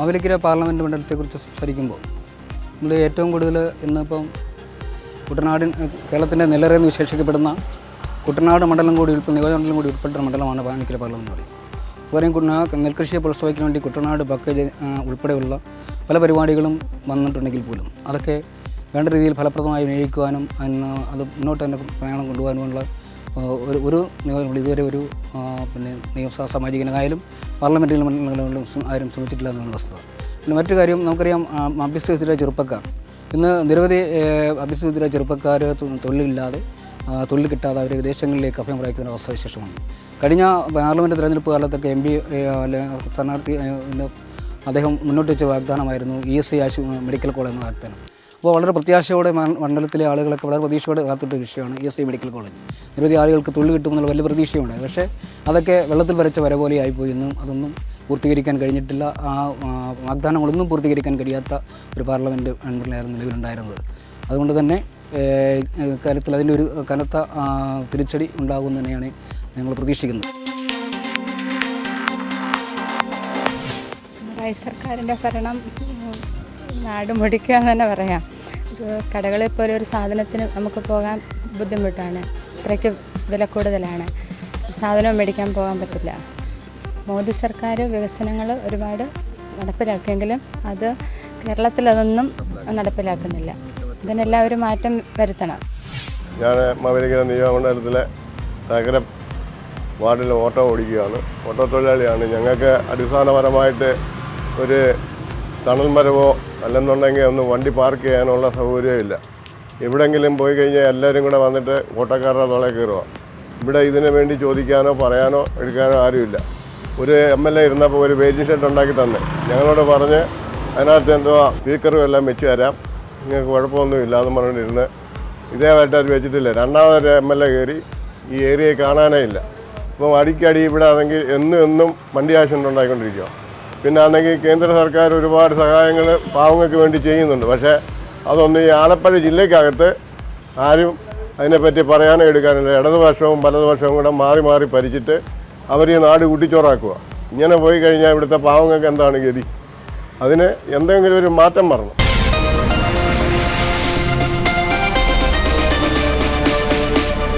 Mavelikkara parliament മണ്ഡലത്തെക്കുറിച്ച് സംസാരിക്കുമ്പോൾ നമ്മൾ ഏറ്റവും കൂടുതൽ ഇന്നിപ്പം കേരളത്തിൻ്റെ നെല്ലറയെന്ന് വിശേഷിക്കപ്പെടുന്ന കുട്ടനാട് മണ്ഡലം കൂടി നിയോജകമണ്ഡലം കൂടി ഉൾപ്പെട്ട മണ്ഡലമാണ് മാവേലിക്കര പാർലമെൻറ്റ് മണ്ഡലം. അതുപോലെ നെൽകൃഷിയെ പ്രോത്സാഹിക്കാൻ വേണ്ടി കുട്ടനാട് പാക്കേജ് ഉൾപ്പെടെയുള്ള പല പരിപാടികളും വന്നിട്ടുണ്ടെങ്കിൽ പോലും അതൊക്കെ വേണ്ട രീതിയിൽ ഫലപ്രദമായി വിനിയോഗിക്കുവാനും അത് മുന്നോട്ട് തന്നെ പ്രയാണം കൊണ്ടുപോകാനുമുള്ള ഒരു ഇതുവരെ ഒരു സാമാജികനായാലും പാർലമെൻറ്റിലും മണ്ഡലങ്ങളിലും ആരും ശ്രമിച്ചിട്ടില്ല എന്നുള്ള വസ്തുത. പിന്നെ മറ്റൊരു കാര്യം നമുക്കറിയാം, അഭ്യസ്തവിദ്യരായ ചെറുപ്പക്കാർ ഇന്ന് നിരവധി അഭ്യസ്തവിദ്യരായ ചെറുപ്പക്കാർ തൊഴിലില്ലാതെ തൊഴിൽ കിട്ടാതെ അവർ വിദേശങ്ങളിലേക്ക് അഭയം പ്രാപിക്കുന്ന അവസ്ഥാവിശേഷമാണ്. കഴിഞ്ഞ പാർലമെൻറ്റ് തെരഞ്ഞെടുപ്പ് കാലത്തൊക്കെ MP സ്ഥാനാർത്ഥി അദ്ദേഹം മുന്നോട്ട് വെച്ച വാഗ്ദാനമായിരുന്നു ESI മെഡിക്കൽ കോളേജ് എന്ന വാഗ്ദാനം. അപ്പോൾ വളരെ പ്രത്യാശയോടെ മണ്ഡലത്തിലെ ആളുകളൊക്കെ വളരെ പ്രതീക്ഷയോടെ കാത്തിട്ട വിഷയമാണ് ESI മെഡിക്കൽ കോളേജ്. നിരവധി ആളുകൾക്ക് തൊഴിൽ കിട്ടുമെന്നുള്ള വലിയ പ്രതീക്ഷയുണ്ട്. പക്ഷേ അതൊക്കെ വെള്ളത്തിൽ വരച്ച വര പോലെ ആയിപ്പോയി. ഇന്നും അതൊന്നും പൂർത്തീകരിക്കാൻ കഴിഞ്ഞിട്ടില്ല. ആ വാഗ്ദാനങ്ങളൊന്നും പൂർത്തീകരിക്കാൻ കഴിയാത്ത ഒരു പാർലമെൻറ്റ് മണ്ഡലമായിരുന്നു നിലവിലുണ്ടായിരുന്നത്. അതുകൊണ്ട് തന്നെ കാര്യത്തിൽ അതിൻ്റെ ഒരു കനത്ത തിരിച്ചടി ഉണ്ടാകുമെന്ന് തന്നെയാണ് ഞങ്ങൾ പ്രതീക്ഷിക്കുന്നത്. പിണറായി സർക്കാരിൻ്റെ ഭരണം നാട് മുടിക്കുക എന്ന് തന്നെ പറയാം. കടകളിൽ പോലെ ഒരു സാധനത്തിന് നമുക്ക് പോകാൻ ബുദ്ധിമുട്ടാണ്. ഇത്രയ്ക്ക് വില കൂടുതലാണ്. സാധനം മേടിക്കാൻ പോകാൻ പറ്റില്ല. മോദി സർക്കാർ വികസനങ്ങൾ ഒരുപാട് നടപ്പിലാക്കിയെങ്കിലും അത് കേരളത്തിൽ അതൊന്നും നടപ്പിലാക്കുന്നില്ല. ഇതിനെല്ലാം ഒരു മാറ്റം വരുത്തണം. ഞാൻ മാവേലിക്കര നിയോജകമണ്ഡലത്തിലെ നഗരം വാർഡിൽ ഓട്ടോ ഓടിക്കുകയാണ്. ഓട്ടോ തൊഴിലാളിയാണ്. ഞങ്ങൾക്ക് അടിസ്ഥാനപരമായിട്ട് ഒരു തണൽ മരമോ അല്ലെന്നുണ്ടെങ്കിൽ ഒന്ന് വണ്ടി പാർക്ക് ചെയ്യാനുള്ള സൗകര്യമില്ല. എവിടെയെങ്കിലും പോയി കഴിഞ്ഞാൽ എല്ലാവരും കൂടെ വന്നിട്ട് ഓട്ടോക്കാരുടെ തോളെ കയറുക. ഇവിടെ ഇതിനു വേണ്ടി ചോദിക്കാനോ പറയാനോ എടുക്കാനോ ആരുമില്ല. ഒരു MLA ഇരുന്നപ്പോൾ ഒരു വെയിറ്റിംഗ് ഷെഡ് ഉണ്ടാക്കി തന്നെ ഞങ്ങളോട് പറഞ്ഞ് അതിനകത്ത് എന്തോ സ്പീക്കറും എല്ലാം വെച്ച് തരാം, നിങ്ങൾക്ക് കുഴപ്പമൊന്നുമില്ല എന്ന് പറഞ്ഞിട്ടിരുന്ന് ഇതേമായിട്ട് അത് വെച്ചിട്ടില്ല. രണ്ടാമതൊരു MLA കയറി ഈ ഏരിയയെ കാണാനേ ഇല്ല. അപ്പം അടിക്കടി ഇവിടെ ആണെങ്കിൽ എന്നും വണ്ടി ആക്സിഡൻ്റ് ഉണ്ടായിക്കൊണ്ടിരിക്കുക. പിന്നെ ആണെങ്കിൽ കേന്ദ്ര സർക്കാർ ഒരുപാട് സഹായങ്ങൾ പാവങ്ങൾക്ക് വേണ്ടി ചെയ്യുന്നുണ്ട്. പക്ഷേ അതൊന്നും ഈ ആലപ്പുഴ ജില്ലയ്ക്കകത്ത് ആരും അതിനെപ്പറ്റി പറയാനോ എടുക്കാനില്ല. ഇടതുപക്ഷവും വലതുപക്ഷവും കൂടെ മാറി മാറി ഭരിച്ചിട്ട് അവർ ഈ നാട് കുട്ടിച്ചോറാക്കുക. ഇങ്ങനെ പോയി കഴിഞ്ഞാൽ ഇവിടുത്തെ പാവങ്ങൾക്ക് എന്താണ് ഗതി? അതിന് എന്തെങ്കിലും ഒരു മാറ്റം വരണം.